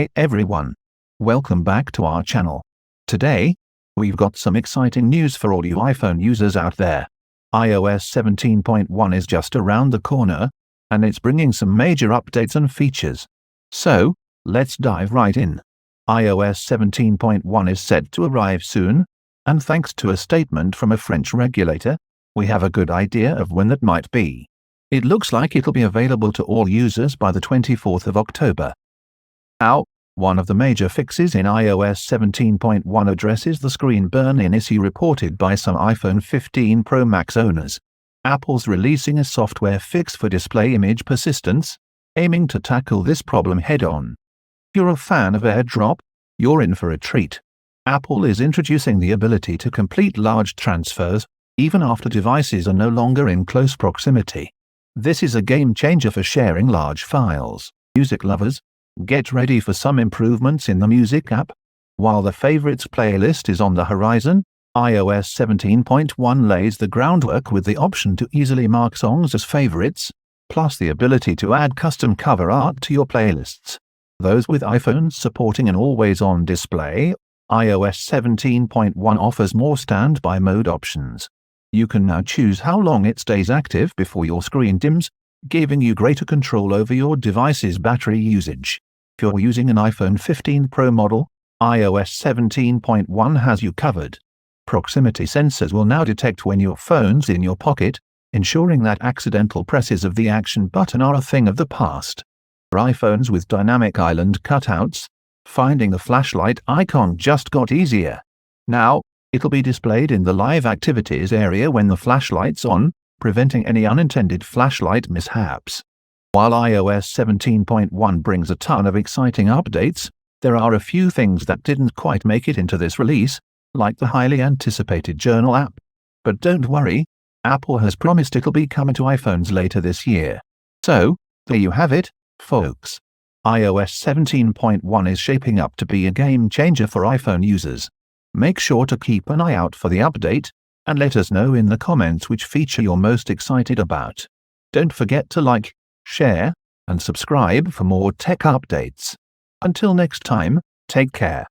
Hey everyone! Welcome back to our channel. Today, we've got some exciting news for all you iPhone users out there. iOS 17.1 is just around the corner, and it's bringing some major updates and features. So, let's dive right in. iOS 17.1 is said to arrive soon, and thanks to a statement from a French regulator, we have a good idea of when that might be. It looks like it'll be available to all users by the 24th of October. Now, one of the major fixes in iOS 17.1 addresses the screen burn-in issue reported by some iPhone 15 Pro Max owners. Apple's releasing a software fix for display image persistence, aiming to tackle this problem head-on. If you're a fan of AirDrop, you're in for a treat. Apple is introducing the ability to complete large transfers, even after devices are no longer in close proximity. This is a game-changer for sharing large files. Music lovers, get ready for some improvements in the Music app. While the Favorites playlist is on the horizon, iOS 17.1 lays the groundwork with the option to easily mark songs as favorites, plus the ability to add custom cover art to your playlists. Those with iPhones supporting an always-on display, iOS 17.1 offers more standby mode options. You can now choose how long it stays active before your screen dims, giving you greater control over your device's battery usage. If you're using an iPhone 15 Pro model, iOS 17.1 has you covered. Proximity sensors will now detect when your phone's in your pocket, ensuring that accidental presses of the action button are a thing of the past. For iPhones with dynamic island cutouts, finding the flashlight icon just got easier. Now, it'll be displayed in the Live Activities area when the flashlight's on, preventing any unintended flashlight mishaps. While iOS 17.1 brings a ton of exciting updates, there are a few things that didn't quite make it into this release, like the highly anticipated Journal app. But don't worry, Apple has promised it'll be coming to iPhones later this year. So, there you have it, folks. iOS 17.1 is shaping up to be a game-changer for iPhone users. Make sure to keep an eye out for the update, and let us know in the comments which feature you're most excited about. Don't forget to like, share, and subscribe for more tech updates. Until next time, take care.